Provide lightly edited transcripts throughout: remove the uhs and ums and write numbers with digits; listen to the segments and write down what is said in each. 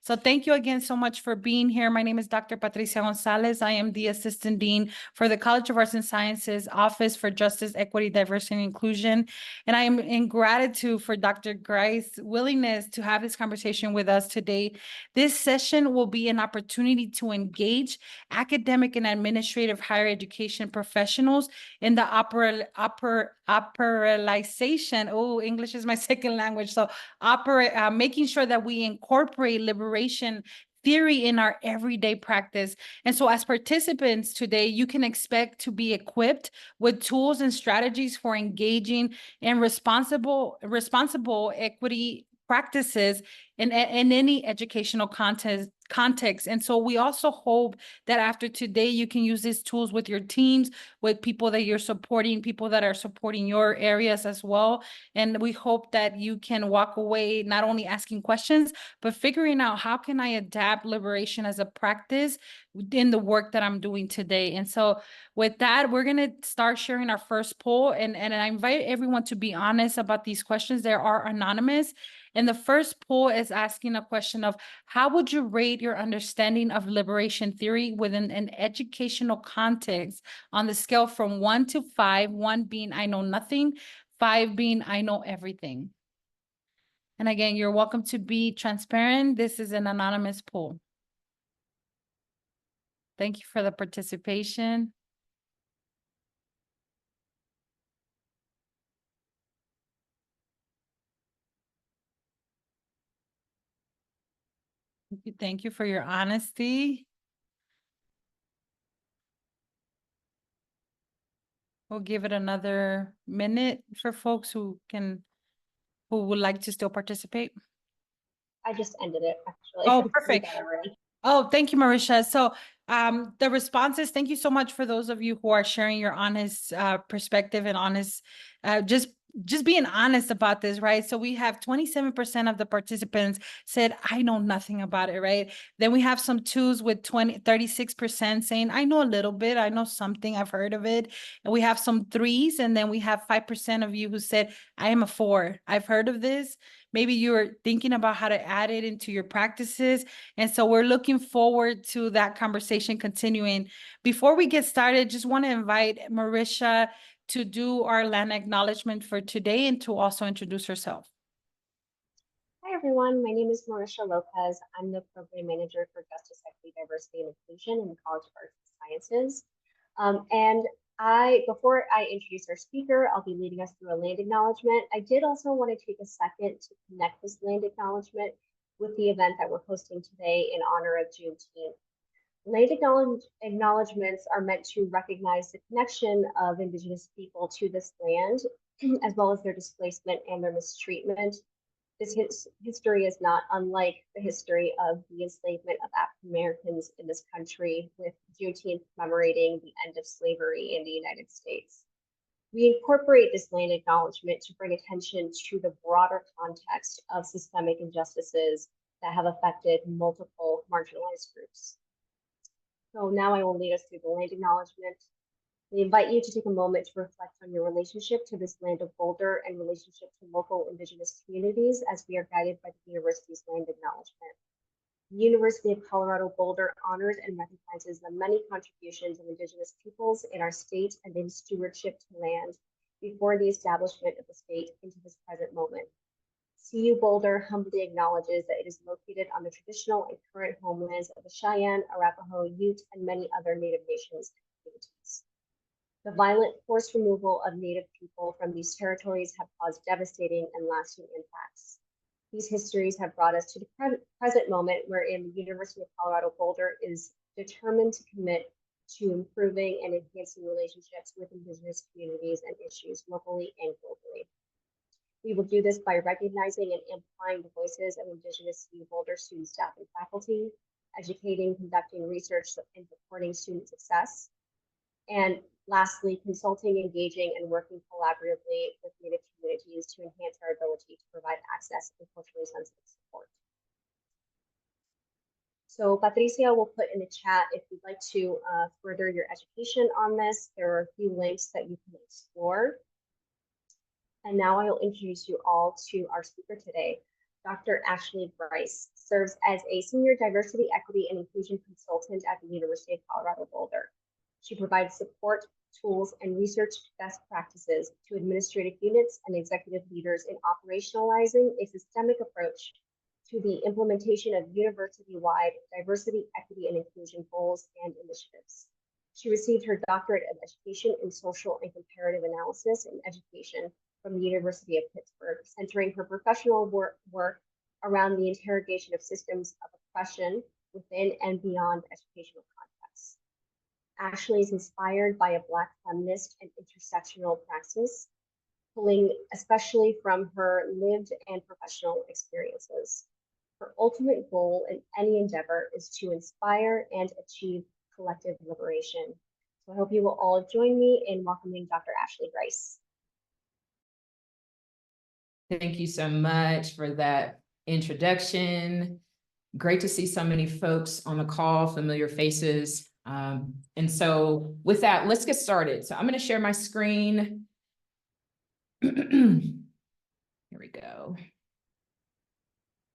So thank you again so much for being here. My name is Dr. Patricia Gonzalez. I am the Assistant Dean for the College of Arts and Sciences Office for Justice, Equity, Diversity, and Inclusion. And I am in gratitude for Dr. Grice's willingness to have this conversation with us today. This session will be an opportunity to engage academic and administrative higher education professionals in the operationalization. Oh, English is my second language. So making sure that we incorporate liberation theory in our everyday practice. And so as participants today, you can expect to be equipped with tools and strategies for engaging in responsible equity practices in any educational context. And so we also hope that after today, you can use these tools with your teams, with people that you're supporting, people that are supporting your areas as well. And we hope that you can walk away not only asking questions, but figuring out how can I adapt liberation as a practice in the work that I'm doing today. And so with that, we're going to start sharing our first poll. And I invite everyone to be honest about these questions. They are anonymous. And the first poll is asking a question of how would you rate your understanding of liberation theory within an educational context on the scale from 1 to 5, 1 being I know nothing, 5 being I know everything. And again, you're welcome to be transparent. This is an anonymous poll. Thank you for the participation. Thank you for your honesty. We'll give it another minute for folks who would like to still participate. I just ended it, actually. Oh, perfect. Oh, thank you, Marisha. So the responses, thank you so much for those of you who are sharing your honest perspective and honest, just being honest about this, right? So we have 27% of the participants said, I know nothing about it, right? Then we have some twos with 36% saying, I know a little bit, I know something, I've heard of it. And we have some threes, and then we have 5% of you who said, I am a 4, I've heard of this. Maybe you're thinking about how to add it into your practices. And so we're looking forward to that conversation continuing. Before we get started, just want to invite Marisha to do our land acknowledgement for today and to also introduce herself. Hi, everyone. My name is Marisha Lopez. I'm the Program Manager for Justice, Equity, Diversity, and Inclusion in the College of Arts and Sciences. Before I introduce our speaker, I'll be leading us through a land acknowledgement. I did also want to take a second to connect this land acknowledgement with the event that we're hosting today in honor of Juneteenth. Land acknowledgements are meant to recognize the connection of Indigenous people to this land, as well as their displacement and their mistreatment. This history is not unlike the history of the enslavement of African Americans in this country, with Juneteenth commemorating the end of slavery in the United States. We incorporate this land acknowledgement to bring attention to the broader context of systemic injustices that have affected multiple marginalized groups. So now I will lead us through the land acknowledgement. We invite you to take a moment to reflect on your relationship to this land of Boulder and relationship to local Indigenous communities as we are guided by the university's land acknowledgement. The University of Colorado Boulder honors and recognizes the many contributions of Indigenous peoples in our state and in stewardship to land before the establishment of the state into this present moment. CU Boulder humbly acknowledges that it is located on the traditional and current homelands of the Cheyenne, Arapaho, Ute, and many other Native nations and communities. The violent forced removal of Native people from these territories have caused devastating and lasting impacts. These histories have brought us to the present moment wherein the University of Colorado Boulder is determined to commit to improving and enhancing relationships with Indigenous communities and issues locally and globally. We will do this by recognizing and amplifying the voices of Indigenous CU Boulder student, staff, and faculty, educating, conducting research, and supporting student success. And lastly, consulting, engaging, and working collaboratively with Native communities to enhance our ability to provide access and culturally sensitive support. So Patricia will put in the chat if you'd like to further your education on this. There are a few links that you can explore. And now I will introduce you all to our speaker today. Dr. Ashley Grice serves as a Senior Diversity, Equity, and Inclusion Consultant at the University of Colorado Boulder. She provides support, tools, and research best practices to administrative units and executive leaders in operationalizing a systemic approach to the implementation of university-wide diversity, equity, and inclusion goals and initiatives. She received her doctorate of education in social and comparative analysis in education from the University of Pittsburgh, centering her professional work around the interrogation of systems of oppression within and beyond educational contexts. Ashley is inspired by a Black feminist and intersectional praxis, pulling especially from her lived and professional experiences. Her ultimate goal in any endeavor is to inspire and achieve collective liberation. So I hope you will all join me in welcoming Dr. Ashley Grice. Thank you so much for that introduction. Great to see so many folks on the call, familiar faces. And so with that, let's get started. So I'm going to share my screen. Here we go.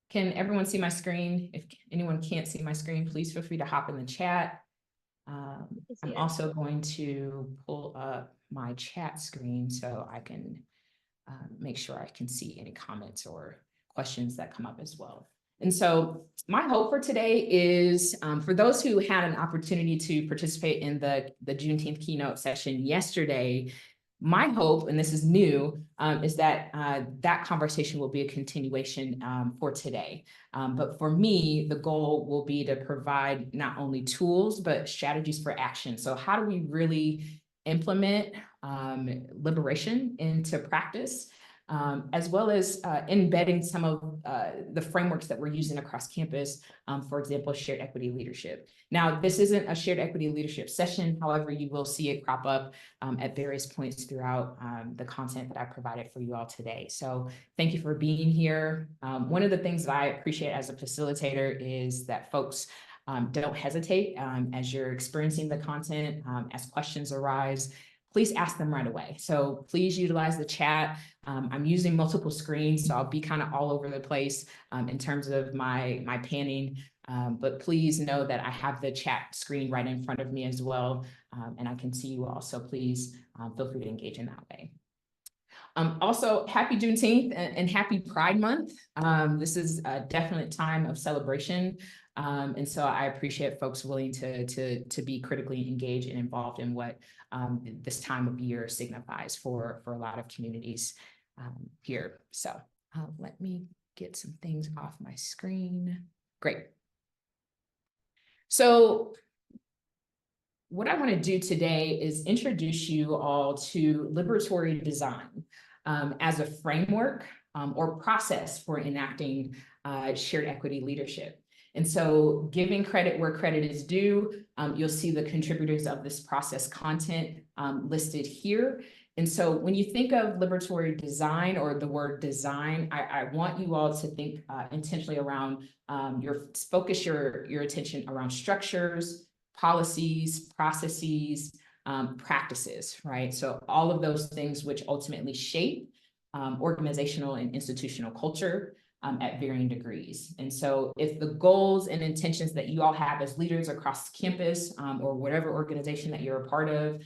Can everyone see my screen? If anyone can't see my screen, please feel free to hop in the chat. I'm also going to pull up my chat screen so I can make sure I can see any comments or questions that come up as well. And so my hope for today is for those who had an opportunity to participate in the Juneteenth keynote session yesterday, my hope, and this is new, is that that conversation will be a continuation for today. But for me, the goal will be to provide not only tools, but strategies for action. So how do we really implement liberation into practice, as well as embedding some of the frameworks that we're using across campus, for example, shared equity leadership. Now, this isn't a shared equity leadership session. However, you will see it crop up at various points throughout the content that I provided for you all today. So thank you for being here. One of the things that I appreciate as a facilitator is that folks don't hesitate as you're experiencing the content, as questions arise. Please ask them right away. So please utilize the chat. I'm using multiple screens, so I'll be kind of all over the place in terms of my panning. But please know that I have the chat screen right in front of me as well, and I can see you all. So please feel free to engage in that way. Also, happy Juneteenth and happy Pride Month. This is a definite time of celebration. And so I appreciate folks willing to be critically engaged and involved in what this time of year signifies for a lot of communities here. So let me get some things off my screen. Great. So what I want to do today is introduce you all to liberatory design as a framework or process for enacting shared equity leadership. And so giving credit where credit is due, you'll see the contributors of this process content listed here. And so when you think of liberatory design or the word design, I want you all to think intentionally around focus your attention around structures, policies, processes, practices, right? So all of those things which ultimately shape organizational and institutional culture at varying degrees. And so if the goals and intentions that you all have as leaders across campus or whatever organization that you're a part of,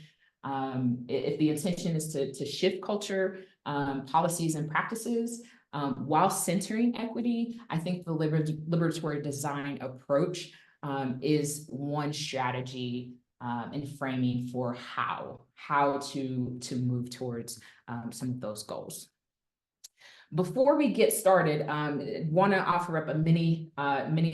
if the intention is to shift culture, policies and practices, while centering equity, I think the liberatory design approach is one strategy and framing for how to move towards some of those goals. Before we get started, I want to offer up a mini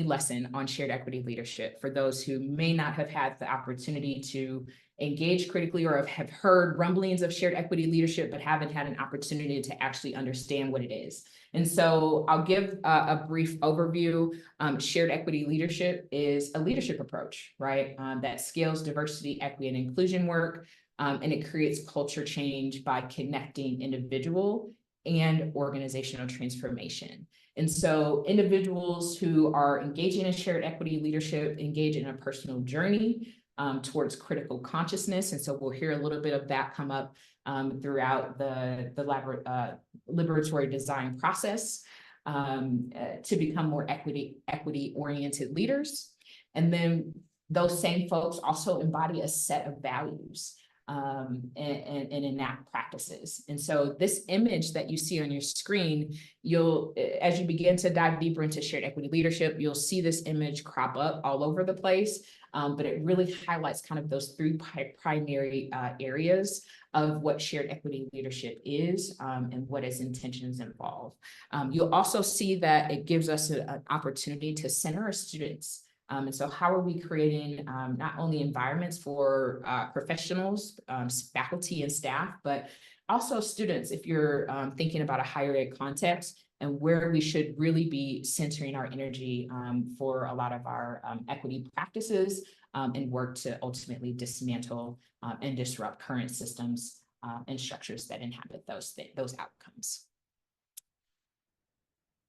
lesson on shared equity leadership for those who may not have had the opportunity to engage critically or have heard rumblings of shared equity leadership, but haven't had an opportunity to actually understand what it is. And so I'll give a brief overview. Shared equity leadership is a leadership approach, right? That scales diversity, equity, and inclusion work, and it creates culture change by connecting individual and organizational transformation. And so individuals who are engaging in shared equity leadership engage in a personal journey towards critical consciousness. And so we'll hear a little bit of that come up throughout the liberatory design process. to become more equity-oriented leaders. And then those same folks also embody a set of values and enact practices. And so this image that you see on your screen, as you begin to dive deeper into shared equity leadership, you'll see this image crop up all over the place, but it really highlights kind of those three primary areas of what shared equity leadership is and what its intentions involve. You'll also see that it gives us an opportunity to center our students. And so how are we creating not only environments for professionals, faculty and staff, but also students, if you're thinking about a higher ed context, and where we should really be centering our energy for a lot of our equity practices and work to ultimately dismantle and disrupt current systems and structures that inhabit those outcomes.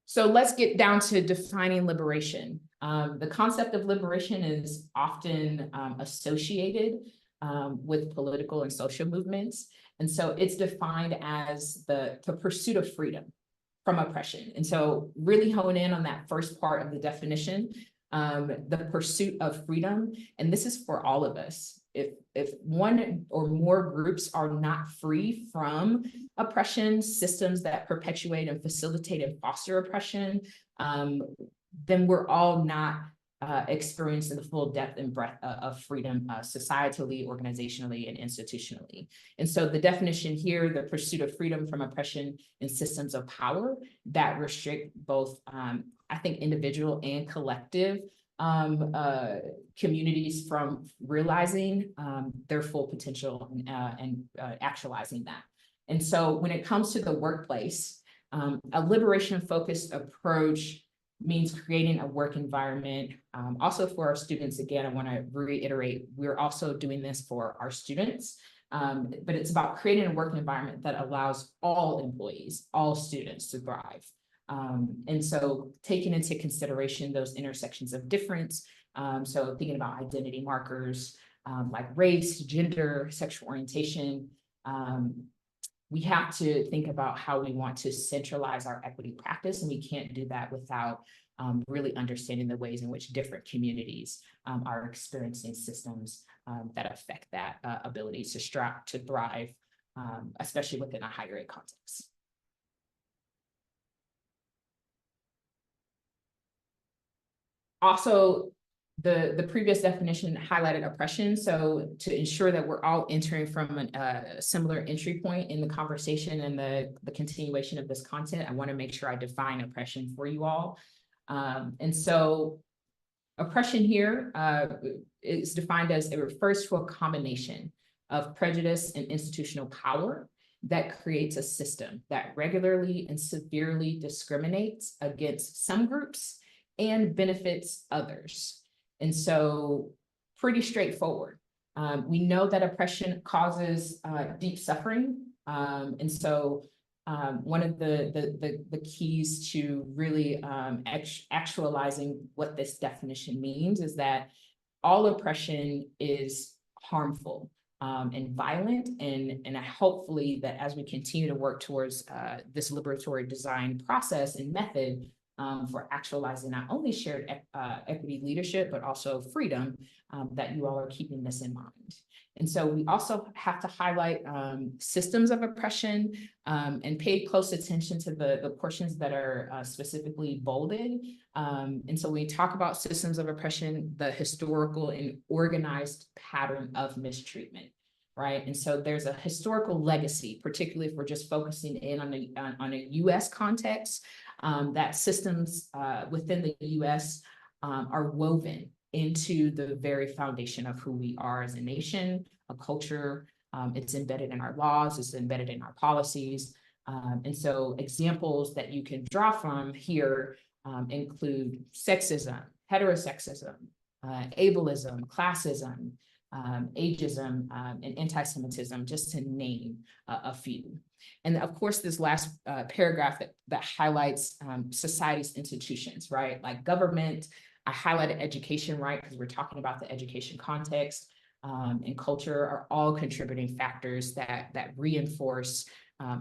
So let's get down to defining liberation. The concept of liberation is often associated with political and social movements. And so it's defined as the pursuit of freedom from oppression. And so really hone in on that first part of the definition, the pursuit of freedom. And this is for all of us. If one or more groups are not free from oppression, systems that perpetuate and facilitate and foster oppression, then we're all not experiencing the full depth and breadth of freedom societally, organizationally, and institutionally. And so the definition here, the pursuit of freedom from oppression and systems of power that restrict both, I think, individual and collective communities from realizing their full potential and actualizing that. And so when it comes to the workplace, a liberation-focused approach means creating a work environment. Also for our students, again, I want to reiterate, we're also doing this for our students, but it's about creating a work environment that allows all employees, all students to thrive. And so taking into consideration those intersections of difference, so thinking about identity markers like race, gender, sexual orientation, we have to think about how we want to centralize our equity practice, and we can't do that without really understanding the ways in which different communities are experiencing systems that affect that ability to thrive, especially within a higher ed context. Also, the previous definition highlighted oppression. So to ensure that we're all entering from a similar entry point in the conversation and the continuation of this content, I want to make sure I define oppression for you all. And so oppression here is defined as, it refers to a combination of prejudice and institutional power that creates a system that regularly and severely discriminates against some groups and benefits others. And so pretty straightforward. We know that oppression causes deep suffering. And so one of the keys to really actualizing what this definition means is that all oppression is harmful and violent. And hopefully that as we continue to work towards this liberatory design process and method, for actualizing not only shared equity leadership, but also freedom, that you all are keeping this in mind. And so we also have to highlight systems of oppression and pay close attention to the portions that are specifically bolded. And so when we talk about systems of oppression, the historical and organized pattern of mistreatment. Right. And so there's a historical legacy, particularly if we're just focusing in on a US context, that systems within the US are woven into the very foundation of who we are as a nation, a culture. It's embedded in our laws, it's embedded in our policies. And so examples that you can draw from here include sexism, heterosexism, ableism, classism, ageism, and anti-Semitism, just to name a few. And of course, this last paragraph that highlights society's institutions, right? Like government, I highlighted education, right? Because we're talking about the education context, and culture are all contributing factors that reinforce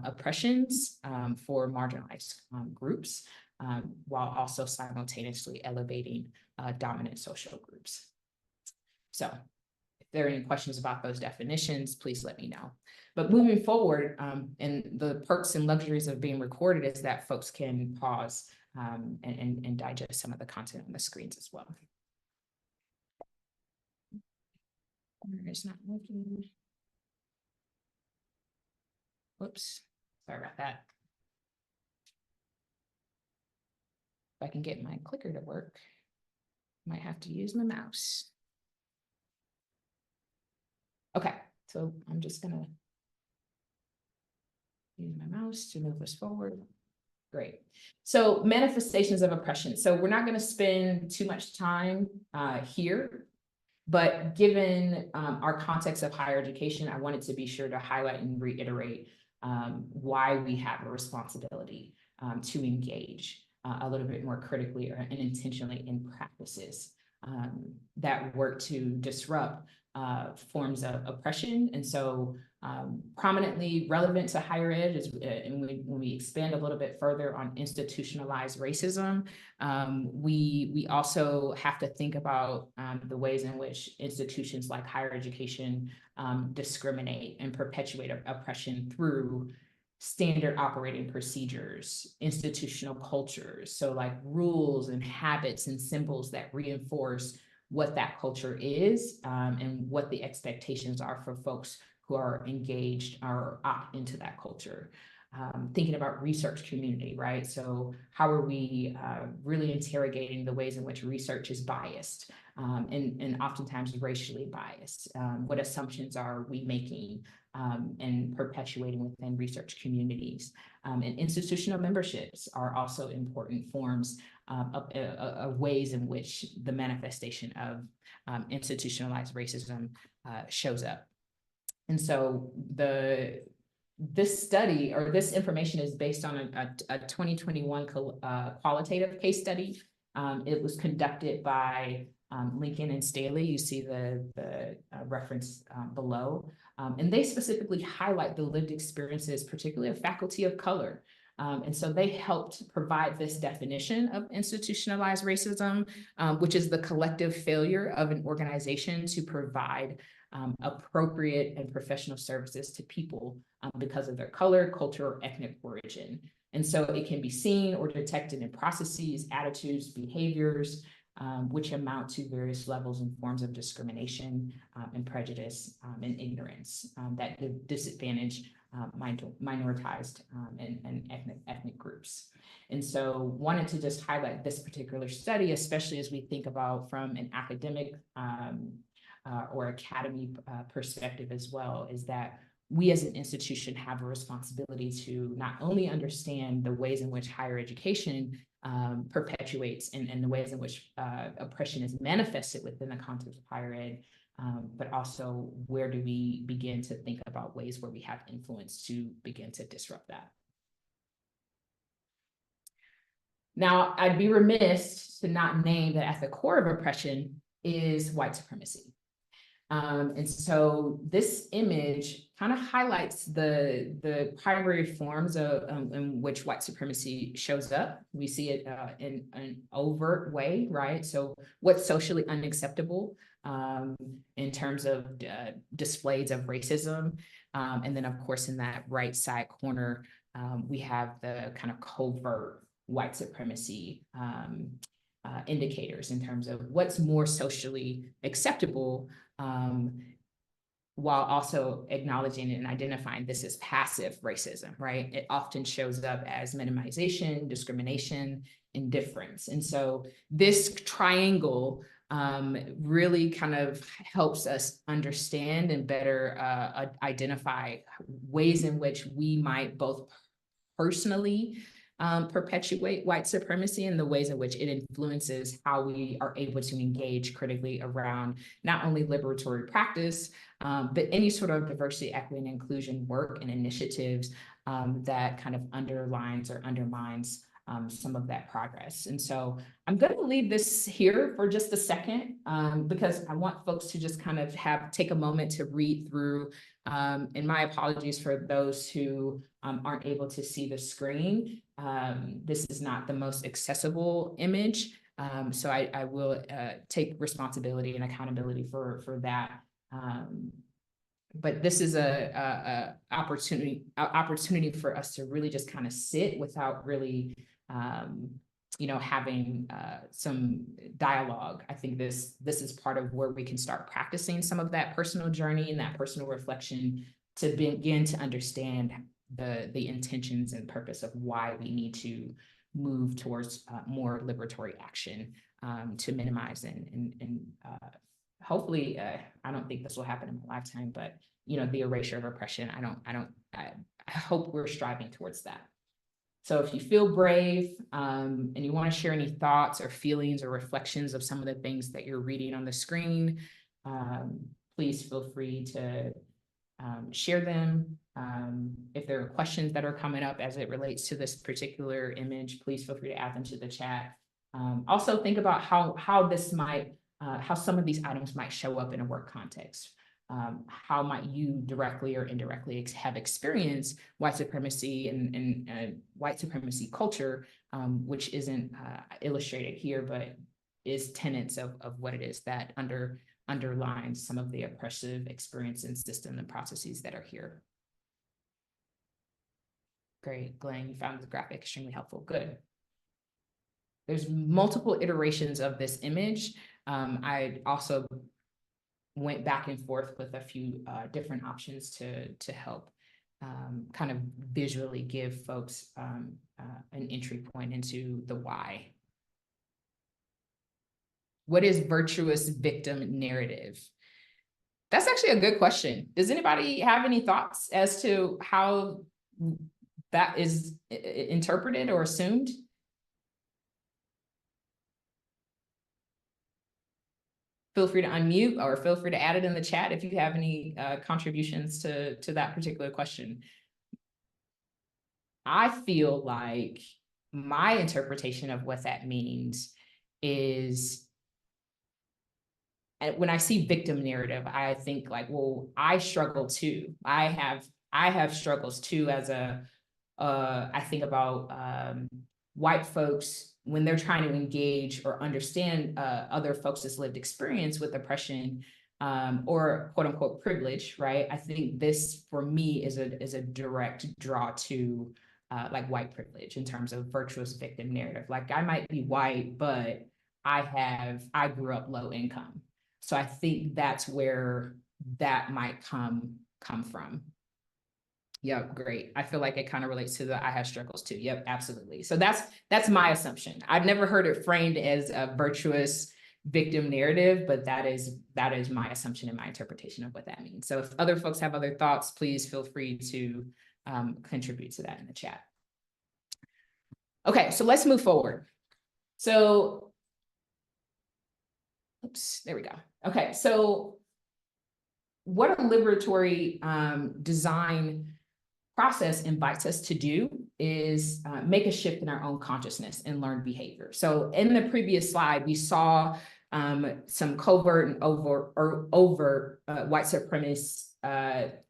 oppressions for marginalized groups. while also simultaneously elevating dominant social groups. So if there are any questions about those definitions, please let me know. But moving forward, and the perks and luxuries of being recorded is that folks can pause and digest some of the content on the screens as well. It's not working. Whoops, sorry about that. If I can get my clicker to work, might have to use my mouse. Okay, so I'm just gonna use my mouse to move us forward. Great. So manifestations of oppression. So we're not going to spend too much time here, but given our context of higher education, I wanted to be sure to highlight and reiterate why we have a responsibility to engage a little bit more critically and intentionally in practices that work to disrupt forms of oppression. And so prominently relevant to higher ed is when we expand a little bit further on institutionalized racism, we also have to think about the ways in which institutions like higher education discriminate and perpetuate oppression through standard operating procedures, institutional cultures. So like rules and habits and symbols that reinforce what that culture is and what the expectations are for folks who are engaged or opt into that culture. Thinking about research community, right? So how are we really interrogating the ways in which research is biased and oftentimes racially biased? What assumptions are we making and perpetuating within research communities? And institutional memberships are also important forms of ways in which the manifestation of institutionalized racism shows up. And so this study or this information is based on a 2021 qualitative case study. It was conducted by Lincoln and Staley. You see the reference below. And they specifically highlight the lived experiences, particularly of faculty of color. And so they helped provide this definition of institutionalized racism, which is the collective failure of an organization to provide appropriate and professional services to people because of their color, culture, or ethnic origin. And so it can be seen or detected in processes, attitudes, behaviors, which amount to various levels and forms of discrimination and prejudice and ignorance that disadvantage minoritized and ethnic groups. And so wanted to just highlight this particular study, especially as we think about from an academic or academy perspective as well, is that we as an institution have a responsibility to not only understand the ways in which higher education perpetuates and the ways in which oppression is manifested within the context of higher ed, but also where do we begin to think about ways where we have influence to begin to disrupt that. Now, I'd be remiss to not name that at the core of oppression is white supremacy. And so this image kind of highlights the primary forms of in which white supremacy shows up. We see it in an overt way, right? So what's socially unacceptable in terms of displays of racism. And then of course, in that right side corner, we have the kind of covert white supremacy indicators in terms of what's more socially acceptable, while also acknowledging and identifying this as passive racism, right? It often shows up as minimization, discrimination, indifference. And so this triangle really kind of helps us understand and better identify ways in which we might both personally perpetuate white supremacy and the ways in which it influences how we are able to engage critically around not only liberatory practice, but any sort of diversity, equity, and inclusion work and initiatives that kind of underlines or undermines some of that progress. And so I'm going to leave this here for just a second, because I want folks to just kind of take a moment to read through, and my apologies for those who aren't able to see the screen. This is not the most accessible image. So I will take responsibility and accountability for that. But this is a opportunity for us to really just kind of sit without really, having some dialogue. I think this is part of where we can start practicing some of that personal journey and that personal reflection to begin to understand the intentions and purpose of why we need to move towards more liberatory action, to minimize and hopefully, I don't think this will happen in my lifetime, but the erasure of oppression. I hope we're striving towards that. So if you feel brave, and you want to share any thoughts or feelings or reflections of some of the things that you're reading on the screen, please feel free to share them. If there are questions that are coming up as it relates to this particular image, please feel free to add them to the chat. Also think about how this might, how some of these items might show up in a work context. How might you directly or indirectly have experienced white supremacy and white supremacy culture, which isn't illustrated here, but is tenets of what it is that underlines some of the oppressive experience and system and processes that are here. Great, Glenn, you found the graphic extremely helpful. Good. There's multiple iterations of this image. I also went back and forth with a few different options to help kind of visually give folks an entry point into the why. What is virtuous victim narrative? That's actually a good question. Does anybody have any thoughts as to how that is interpreted or assumed? Feel free to unmute or feel free to add it in the chat if you have any contributions to that particular question. I feel like my interpretation of what that means is, and when I see victim narrative, I think like, well, I struggle too. I have struggles too as I think about white folks when they're trying to engage or understand other folks' lived experience with oppression, or quote unquote privilege, right? I think this for me is a direct draw to like white privilege in terms of virtuous victim narrative. Like I might be white, but I grew up low income. So I think that's where that might come from. Yep, great. I feel like it kind of relates to the I have struggles too. Yep, absolutely. So that's my assumption. I've never heard it framed as a virtuous victim narrative, but that is my assumption and my interpretation of what that means. So if other folks have other thoughts, please feel free to contribute to that in the chat. Okay, so let's move forward. So, oops, there we go. Okay, so what a liberatory design process invites us to do is make a shift in our own consciousness and learned behavior. So in the previous slide, we saw some covert and overt white supremacist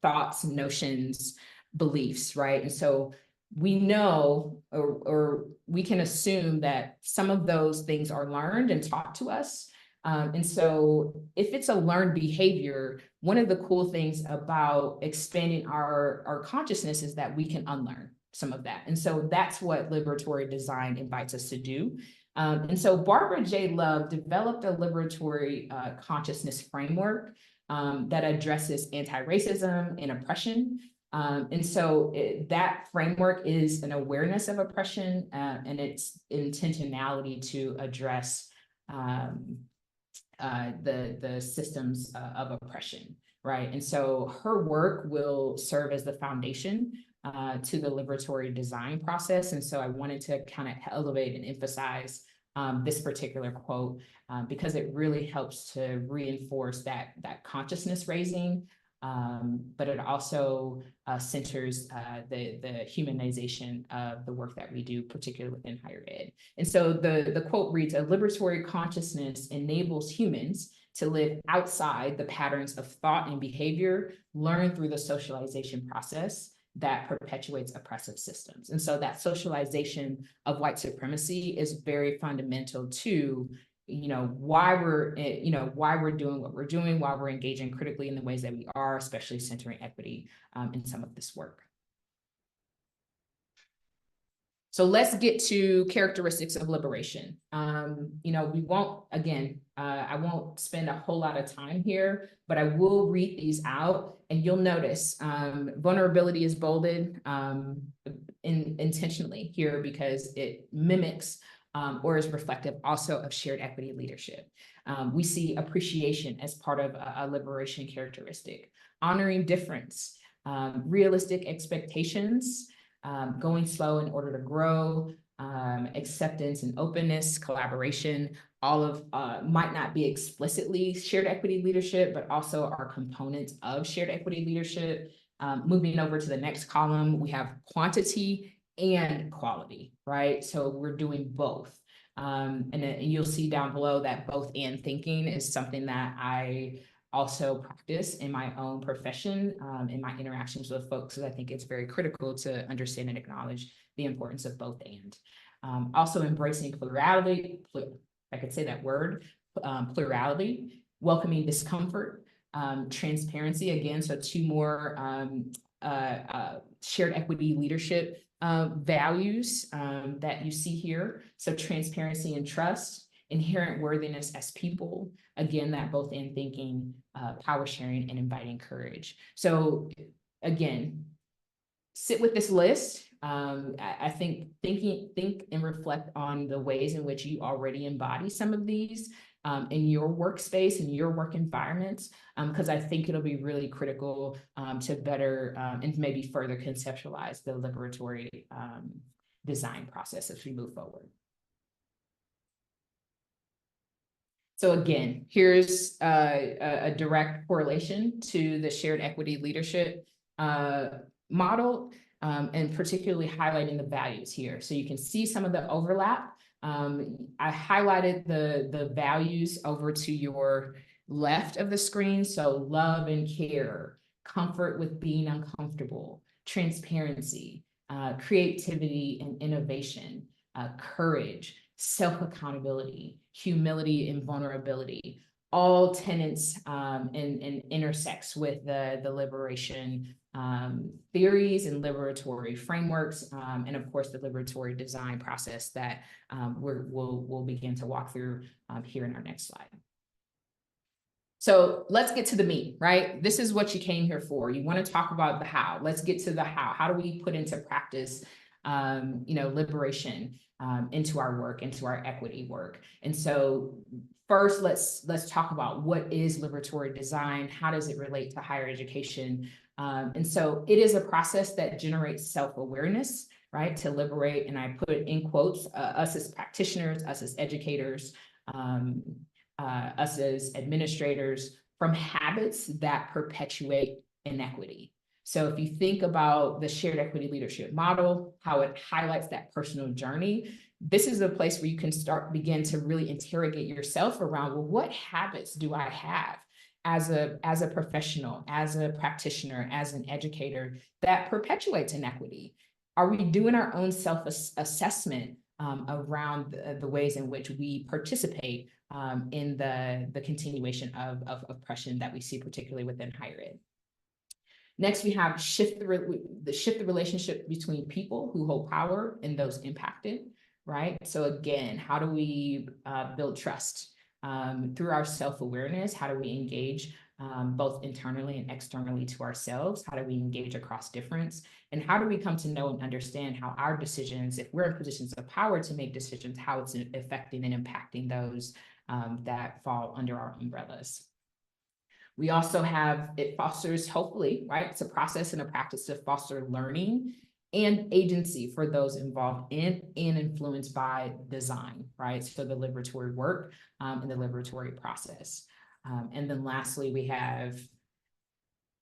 thoughts, notions, beliefs, right? And so we know, or we can assume that some of those things are learned and taught to us. And so if it's a learned behavior, one of the cool things about expanding our consciousness is that we can unlearn some of that. And so that's what liberatory design invites us to do. And so Barbara J. Love developed a liberatory consciousness framework that addresses anti-racism and oppression. And so that framework is an awareness of oppression and its intentionality to address the systems of oppression, right? And so her work will serve as the foundation to the liberatory design process. And so I wanted to kind of elevate and emphasize this particular quote because it really helps to reinforce that consciousness raising but it also centers the humanization of the work that we do, particularly within higher ed. And so the quote reads, "A liberatory consciousness enables humans to live outside the patterns of thought and behavior learned through the socialization process that perpetuates oppressive systems." And so that socialization of white supremacy is very fundamental to why we're doing what we're doing, why we're engaging critically in the ways that we are, especially centering equity in some of this work. So let's get to characteristics of liberation. We won't, again, I won't spend a whole lot of time here, but I will read these out, and you'll notice vulnerability is bolded intentionally here because it mimics or is reflective also of shared equity leadership. We see appreciation as part of a liberation characteristic, honoring difference, realistic expectations, going slow in order to grow, acceptance and openness, collaboration, all of might not be explicitly shared equity leadership, but also are components of shared equity leadership. Moving over to the next column, we have quantity and quality, right? So we're doing both. And you'll see down below that both and thinking is something that I also practice in my own profession, in my interactions with folks, because I think it's very critical to understand and acknowledge the importance of both and. Also embracing plurality, I could say that word, plurality, welcoming discomfort, transparency, again, so two more shared equity leadership values that you see here. So transparency and trust, inherent worthiness as people, again, that both and thinking, power sharing, and inviting courage. So again, sit with this list. I think think and reflect on the ways in which you already embody some of these in your workspace, in your work environments, because I think it'll be really critical to better and maybe further conceptualize the liberatory design process as we move forward. So again, here's a direct correlation to the shared equity leadership model, and particularly highlighting the values here. So you can see some of the overlap. I highlighted the values over to your left of the screen. So love and care, comfort with being uncomfortable, transparency, creativity and innovation, courage, self-accountability, humility and vulnerability, all tenets and intersects with the liberation theories and liberatory frameworks, and of course the liberatory design process that we'll begin to walk through here in our next slide. So let's get to the meat, right? This is what you came here for. You want to talk about the how. Let's get to the how. How do we put into practice liberation into our work, into our equity work? And so first, let's talk about what is liberatory design. How does it relate to higher education? And so it is a process that generates self-awareness, right? To liberate, and I put it in quotes, us as practitioners, us as educators, us as administrators, from habits that perpetuate inequity. So if you think about the shared equity leadership model, how it highlights that personal journey, this is a place where you can begin to really interrogate yourself around, well, what habits do I have as a professional, as a practitioner, as an educator that perpetuates inequity? Are we doing our own self-assessment around the ways in which we participate in the continuation of oppression that we see, particularly within higher ed? Next, we have shift the relationship between people who hold power and those impacted, right? So again, how do we build trust through our self-awareness? How do we engage both internally and externally to ourselves? How do we engage across difference? And how do we come to know and understand how our decisions, if we're in positions of power to make decisions, how it's affecting and impacting those that fall under our umbrellas? We also have, it fosters, hopefully, right? It's a process and a practice to foster learning and agency for those involved in and influenced by design, right? So the liberatory work and the liberatory process. And then lastly, we have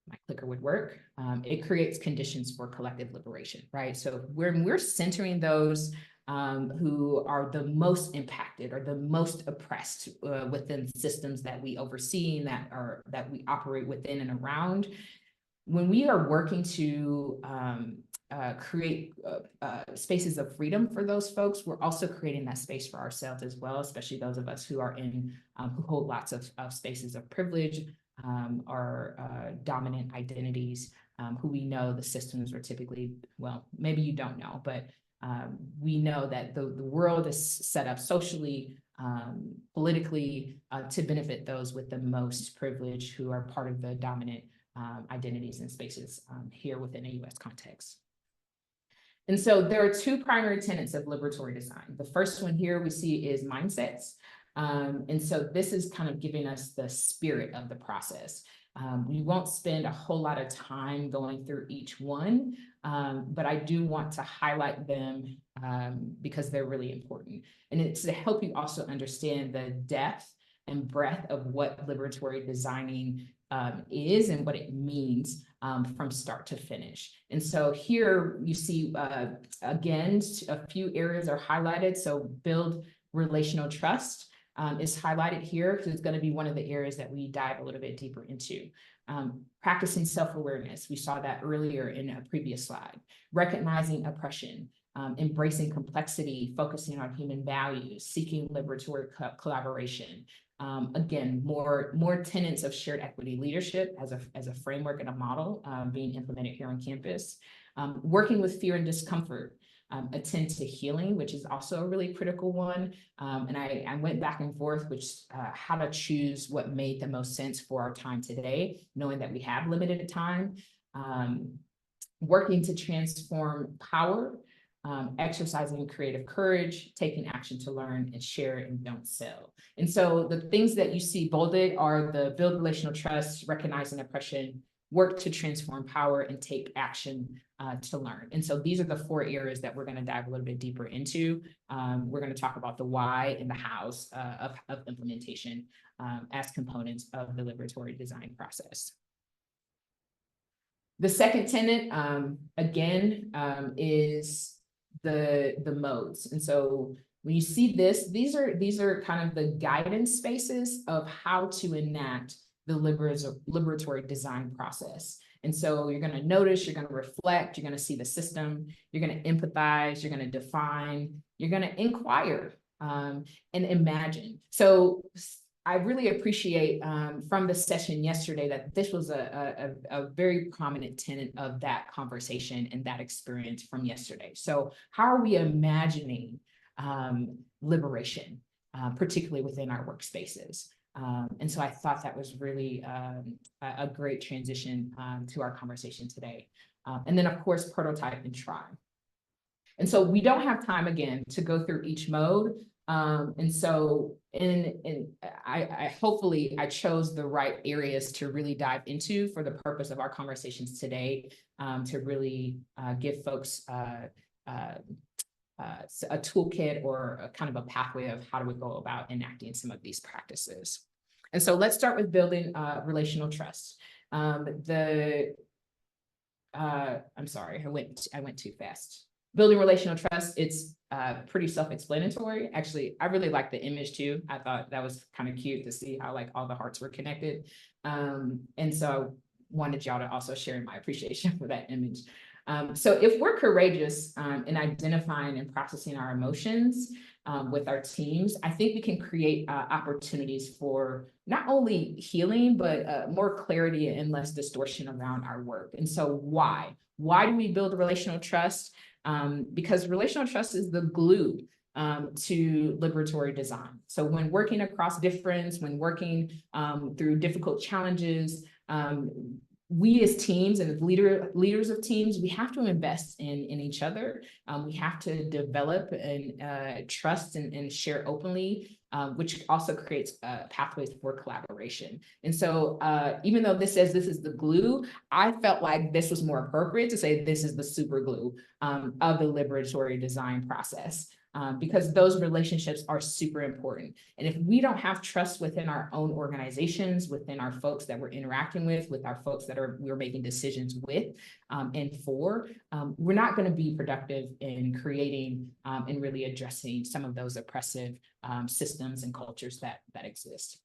my clicker would work, it creates conditions for collective liberation, right? So when we're centering those who are the most impacted or the most oppressed within systems that we oversee and that we operate within and around, when we are working to create spaces of freedom for those folks, we're also creating that space for ourselves as well, especially those of us who are in, who hold lots of spaces of privilege or dominant identities, who we know the systems are typically, well, maybe you don't know, but we know that the world is set up socially, politically, to benefit those with the most privilege who are part of the dominant identities and spaces here within a US context. And so there are two primary tenets of liberatory design. The first one here we see is mindsets. And so this is kind of giving us the spirit of the process. We won't spend a whole lot of time going through each one, but I do want to highlight them because they're really important. And it's to help you also understand the depth and breadth of what liberatory designing is and what it means from start to finish. And so here you see, again, a few areas are highlighted. So build relational trust is highlighted here because it's going to be one of the areas that we dive a little bit deeper into. Practicing self-awareness, we saw that earlier in a previous slide. Recognizing oppression, embracing complexity, focusing on human values, seeking liberatory collaboration. Again, more tenets of shared equity leadership as a framework and a model being implemented here on campus. Working with fear and discomfort, attend to healing, which is also a really critical one. And I went back and forth, which how to choose what made the most sense for our time today, knowing that we have limited time. Working to transform power, exercising creative courage, taking action to learn and share and don't sell. And so the things that you see bolded are the build relational trust, recognizing oppression, work to transform power, and take action to learn. And so these are the four areas that we're going to dive a little bit deeper into. We're going to talk about the why and the hows of implementation as components of the liberatory design process. The second tenet, again, is the modes. And so when you see this, these are kind of the guidance spaces of how to enact the liberatory design process. And so you're going to notice, you're going to reflect, you're going to see the system, you're going to empathize, you're going to define, you're going to inquire and imagine. So I really appreciate from the session yesterday that this was a very prominent tenet of that conversation and that experience from yesterday. So how are we imagining liberation, particularly within our workspaces? And so I thought that was really a great transition to our conversation today. And then, of course, prototype and try. And so we don't have time, again, to go through each mode. And so I hopefully I chose the right areas to really dive into for the purpose of our conversations today, to really give folks a toolkit or a kind of a pathway of how do we go about enacting some of these practices. And so let's start with building relational trust. I'm sorry, I went too fast. Building relational trust, it's pretty self-explanatory. Actually, I really like the image too. I thought that was kind of cute to see how like all the hearts were connected. And so I wanted y'all to also share my appreciation for that image. So if we're courageous in identifying and processing our emotions with our teams, I think we can create opportunities for not only healing, but more clarity and less distortion around our work. And so why? Why do we build relational trust? Because relational trust is the glue to liberatory design. So when working across difference, when working through difficult challenges, we as teams and as leaders of teams, we have to invest in each other. We have to develop and trust and share openly, which also creates pathways for collaboration. And so even though this says this is the glue, I felt like this was more appropriate to say this is the super glue of the liberatory design process. because those relationships are super important. And if we don't have trust within our own organizations, within our folks that we're interacting with our folks that we're making decisions with and for, we're not going to be productive in creating and really addressing some of those oppressive systems and cultures that exist.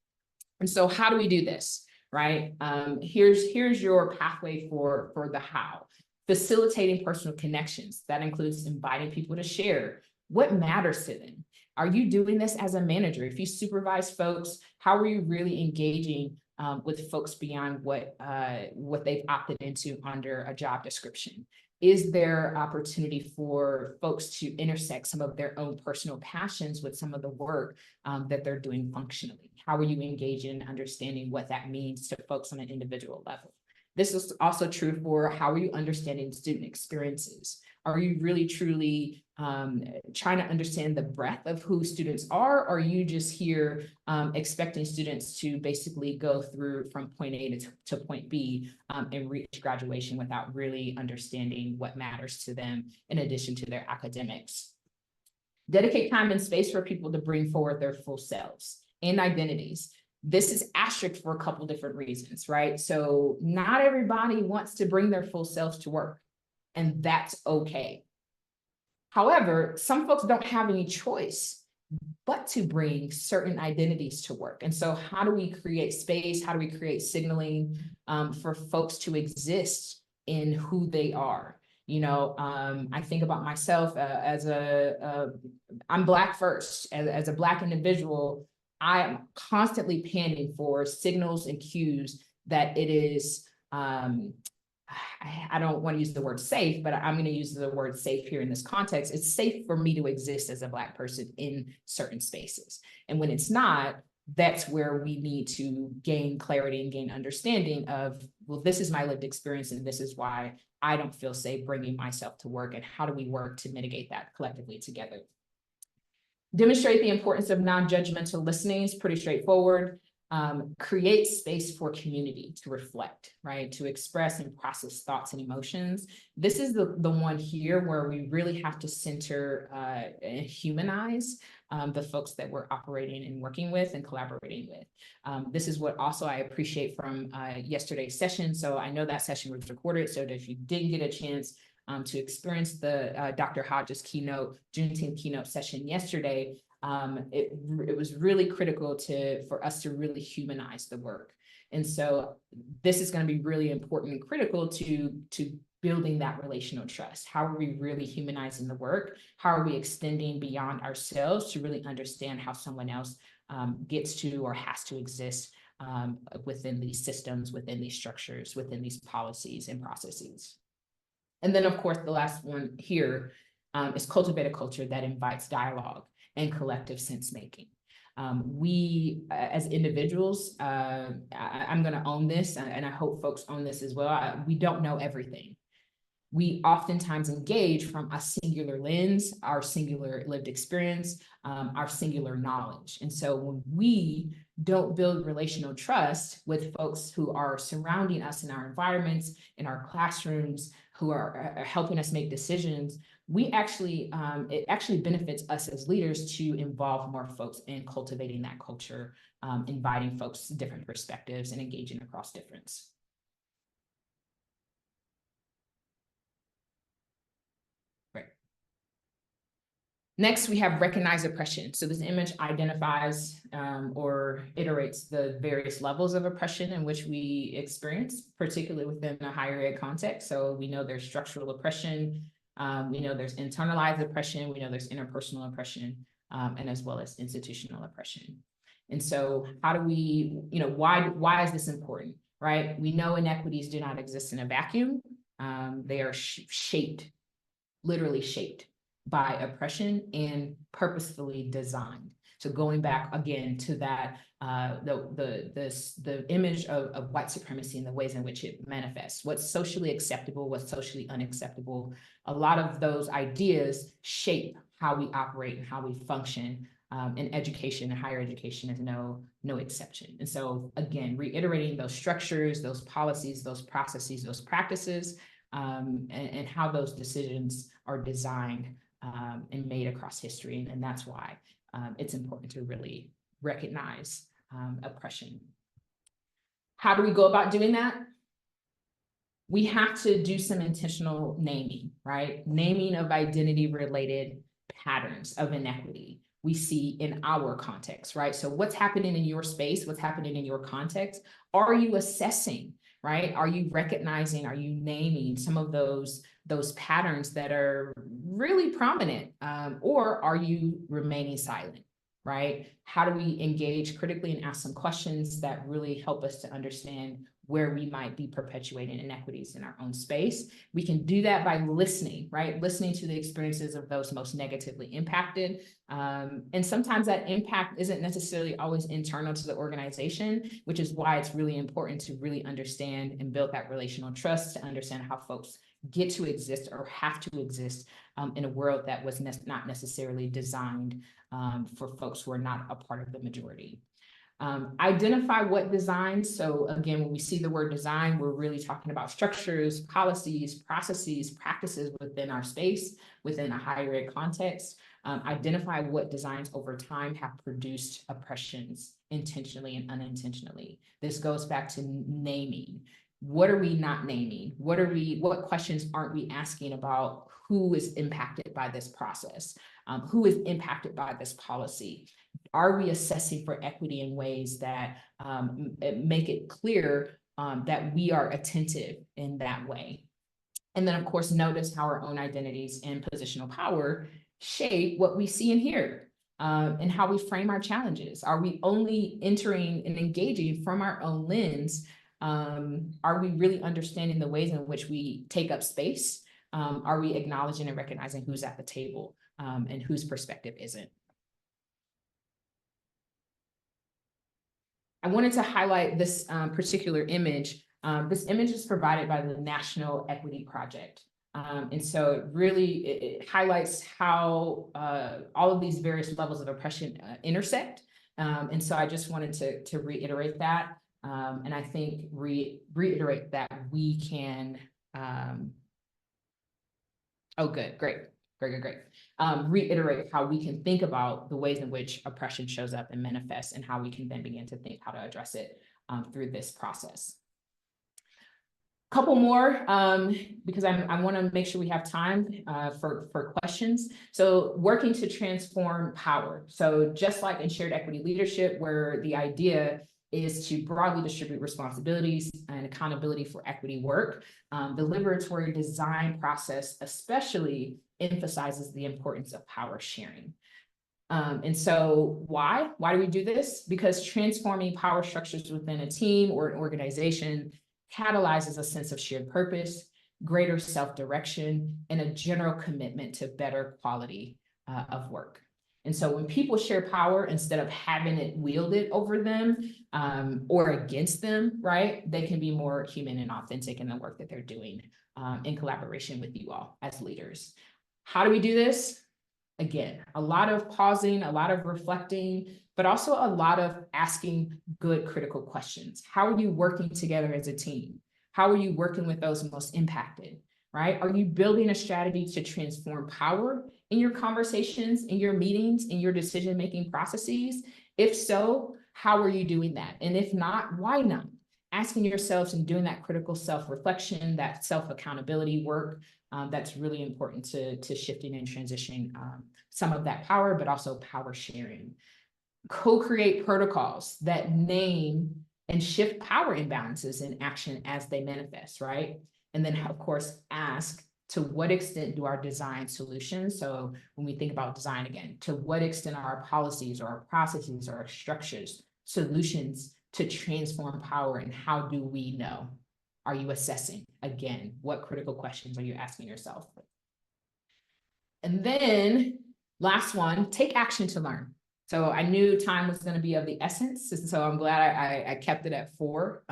And so how do we do this, right? Here's your pathway for the how. Facilitating personal connections. That includes inviting people to share what matters to them. Are you doing this as a manager? If you supervise folks, how are you really engaging with folks beyond what they've opted into under a job description? Is there opportunity for folks to intersect some of their own personal passions with some of the work that they're doing functionally? How are you engaging and understanding what that means to folks on an individual level? This is also true for how are you understanding student experiences? Are you really truly trying to understand the breadth of who students are? Or are you just here expecting students to basically go through from point A to point B and reach graduation without really understanding what matters to them in addition to their academics? Dedicate time and space for people to bring forward their full selves and identities. This is asterisk for a couple different reasons, right? So not everybody wants to bring their full selves to work, and that's okay. However, some folks don't have any choice but to bring certain identities to work. And so how do we create space? How do we create signaling for folks to exist in who they are? You know, I think about myself as I'm Black first, as a Black individual. I am constantly panning for signals and cues that it is, I don't want to use the word safe, but I'm going to use the word safe here in this context. It's safe for me to exist as a Black person in certain spaces. And when it's not, that's where we need to gain clarity and gain understanding of, well, this is my lived experience and this is why I don't feel safe bringing myself to work, and how do we work to mitigate that collectively together? Demonstrate the importance of non-judgmental listening is pretty straightforward. Create space for community to reflect, right? To express and process thoughts and emotions. This is the one here where we really have to center and humanize the folks that we're operating and working with and collaborating with. This is what also I appreciate from yesterday's session. So I know that session was recorded, so that if you didn't get a chance to experience the Dr. Hodges Juneteenth keynote session yesterday, it was really critical for us to really humanize the work. And so this is going to be really important and critical to building that relational trust. How are we really humanizing the work? How are we extending beyond ourselves to really understand how someone else gets to or has to exist within these systems, within these structures, within these policies and processes? And then, of course, the last one here is cultivate a culture that invites dialogue and collective sense making. We, as individuals, I'm going to own this, and I hope folks own this as well. We don't know everything. We oftentimes engage from a singular lens, our singular lived experience, our singular knowledge. And so when we don't build relational trust with folks who are surrounding us in our environments, in our classrooms, who are helping us make decisions, we actually, it actually benefits us as leaders to involve more folks in cultivating that culture, inviting folks to different perspectives and engaging across difference. Next, we have recognize oppression. So this image identifies or iterates the various levels of oppression in which we experience, particularly within a higher ed context. So we know there's structural oppression, we know there's internalized oppression, we know there's interpersonal oppression, and as well as institutional oppression. And so how do we, why is this important, right? We know inequities do not exist in a vacuum. They are shaped, literally shaped by oppression and purposefully designed. So going back again to that, the image of white supremacy and the ways in which it manifests, what's socially acceptable, what's socially unacceptable. A lot of those ideas shape how we operate and how we function. And education and higher education is no exception. And so again, reiterating those structures, those policies, those processes, those practices, and how those decisions are designed and made across history. And that's why it's important to really recognize oppression. How do we go about doing that? We have to do some intentional naming, right? Naming of identity-related patterns of inequity we see in our context, right? So what's happening in your space? What's happening in your context? Are you assessing, right? Are you recognizing, are you naming some of those patterns that are really prominent? Or are you remaining silent, right? How do we engage critically and ask some questions that really help us to understand where we might be perpetuating inequities in our own space? We can do that by listening, right? Listening to the experiences of those most negatively impacted. And sometimes that impact isn't necessarily always internal to the organization, which is why it's really important to really understand and build that relational trust to understand how folks get to exist or have to exist in a world that was not necessarily designed for folks who are not a part of the majority. Identify what designs. So again, when we see the word design, we're really talking about structures, policies, processes, practices within our space, within a higher ed context. Identify what designs over time have produced oppressions intentionally and unintentionally. This goes back to naming. What are we not naming? What questions aren't we asking about who is impacted by this process? Who is impacted by this policy? Are we assessing for equity in ways that make it clear that we are attentive in that way? And then, of course, notice how our own identities and positional power shape what we see and hear, and how we frame our challenges. Are we only entering and engaging from our own lens? Are we really understanding the ways in which we take up space? Are we acknowledging and recognizing who's at the table and whose perspective isn't? I wanted to highlight this particular image. This image is provided by the National Equity Project. And so it really highlights how all of these various levels of oppression intersect. And so I just wanted to reiterate that. And I think reiterate that we can, oh, good, great. Reiterate how we can think about the ways in which oppression shows up and manifests, and how we can then begin to think how to address it through this process. Couple more, because I want to make sure we have time for questions. So working to transform power. So just like in shared equity leadership, where the idea is to broadly distribute responsibilities and accountability for equity work, the liberatory design process especially emphasizes the importance of power sharing. And so why do we do this? Because transforming power structures within a team or an organization catalyzes a sense of shared purpose, greater self-direction, and a general commitment to better quality of work. And so when people share power, instead of having it wielded over them or against them, right, they can be more human and authentic in the work that they're doing in collaboration with you all as leaders. How do we do this? Again, a lot of pausing, a lot of reflecting, but also a lot of asking good critical questions. How are you working together as a team? How are you working with those most impacted, right? Are you building a strategy to transform power in your conversations, in your meetings, in your decision-making processes? If so, how are you doing that? And if not, why not? Asking yourselves and doing that critical self-reflection, that self-accountability work, that's really important to shifting and transitioning some of that power, but also power sharing. Co-create protocols that name and shift power imbalances in action as they manifest, right? And then, of course, ask, to what extent do our design solutions, so when we think about design again, to what extent are our policies or our processes or our structures solutions to transform power, and how do we know? Are you assessing? Again, what critical questions are you asking yourself? And then last one, take action to learn. So I knew time was going to be of the essence, so I'm glad I kept it at 4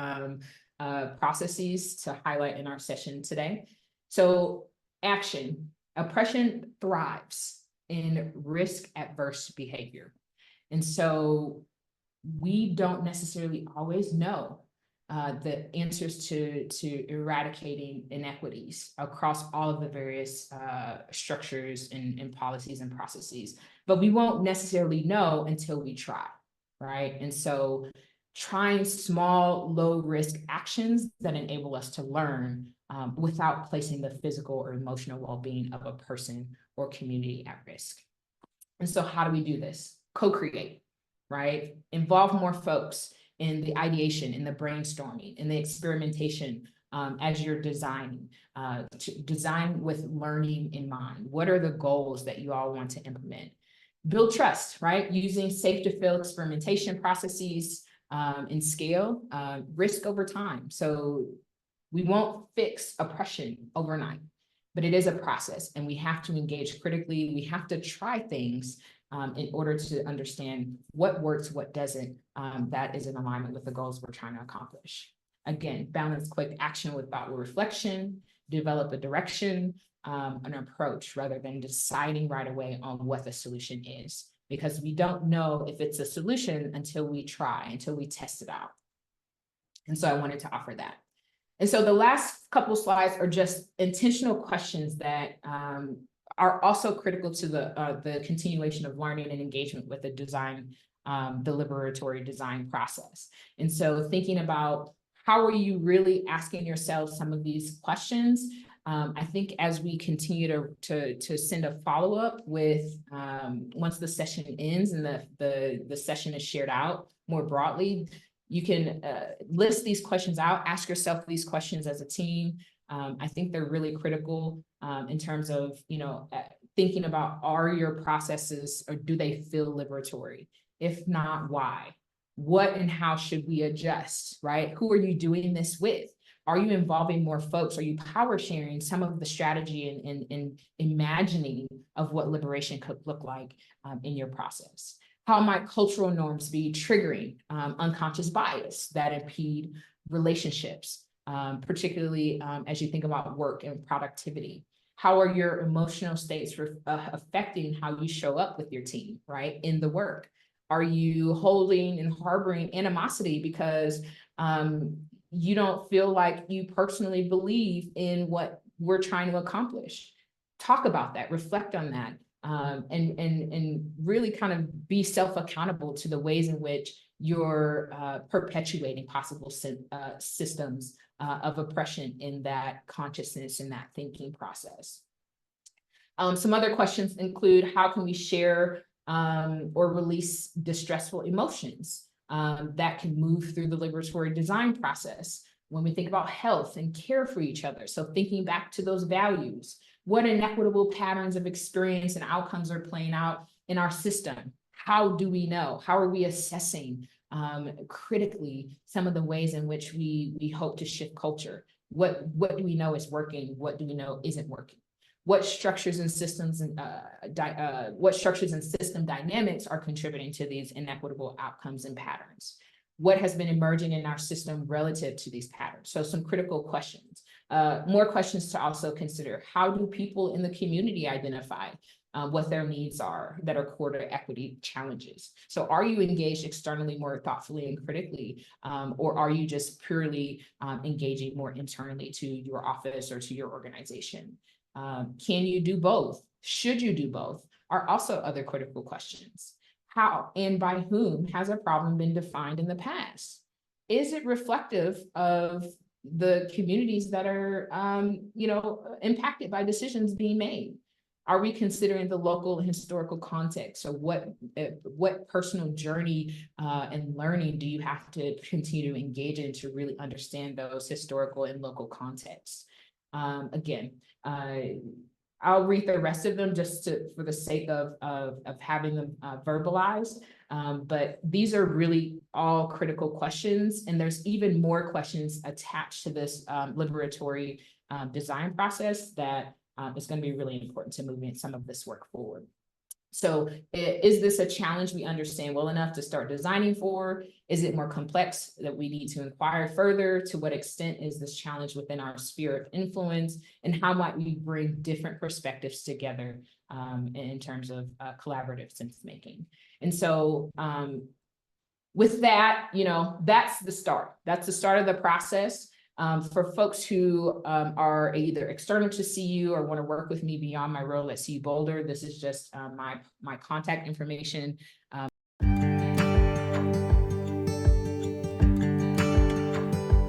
processes to highlight in our session today. So action. Oppression thrives in risk-averse behavior. And so we don't necessarily always know the answers to eradicating inequities across all of the various structures and policies and processes. But we won't necessarily know until we try, right? And so trying small, low-risk actions that enable us to learn without placing the physical or emotional well-being of a person or community at risk. And so how do we do this? Co-create, right? Involve more folks in the ideation, in the brainstorming, in the experimentation as you're designing. To design with learning in mind. What are the goals that you all want to implement? Build trust, right? Using safe to fail experimentation processes and scale risk over time. So we won't fix oppression overnight, but it is a process and we have to engage critically. We have to try things in order to understand what works, what doesn't, that is in alignment with the goals we're trying to accomplish. Again, balance quick action with thoughtful reflection, develop a direction, an approach rather than deciding right away on what the solution is, because we don't know if it's a solution until we try, until we test it out. And so I wanted to offer that. And so the last couple slides are just intentional questions that are also critical to the continuation of learning and engagement with the design, the liberatory design process. And so thinking about how are you really asking yourself some of these questions? I think as we continue to send a follow-up with once the session ends and the session is shared out more broadly, you can list these questions out, ask yourself these questions as a team. I think they're really critical in terms of, thinking about, are your processes or do they feel liberatory? If not, why? What and how should we adjust, right? Who are you doing this with? Are you involving more folks? Are you power sharing some of the strategy and imagining of what liberation could look like in your process? How might cultural norms be triggering unconscious bias that impede relationships, particularly as you think about work and productivity? How are your emotional states affecting how you show up with your team, right, in the work? Are you holding and harboring animosity because you don't feel like you personally believe in what we're trying to accomplish? Talk about that, reflect on that. And really kind of be self-accountable to the ways in which you're perpetuating possible systems of oppression in that consciousness, in that thinking process. Some other questions include, how can we share or release distressful emotions that can move through the liberatory design process when we think about health and care for each other? So thinking back to those values, what inequitable patterns of experience and outcomes are playing out in our system? How do we know? How are we assessing critically some of the ways in which we hope to shift culture? What do we know is working? What do we know isn't working? What structures and systems and what structures and system dynamics are contributing to these inequitable outcomes and patterns? What has been emerging in our system relative to these patterns? So some critical questions. More questions to also consider. How do people in the community identify what their needs are that are core to equity challenges? So are you engaged externally more thoughtfully and critically, or are you just purely engaging more internally to your office or to your organization? Can you do both? Should you do both? Are also other critical questions. How and by whom has a problem been defined in the past? Is it reflective of the communities that are, impacted by decisions being made? Are we considering the local and historical context? So what personal journey and learning do you have to continue to engage in to really understand those historical and local contexts? Again, I'll read the rest of them just for the sake of having them verbalized. But these are really all critical questions, and there's even more questions attached to this liberatory design process that is going to be really important to moving some of this work forward. So is this a challenge we understand well enough to start designing for? Is it more complex that we need to inquire further? To what extent is this challenge within our sphere of influence? And how might we bring different perspectives together in terms of collaborative sense making? And so with that, you know, that's the start. That's the start of the process. For folks who are either external to CU or want to work with me beyond my role at CU Boulder, this is just my contact information.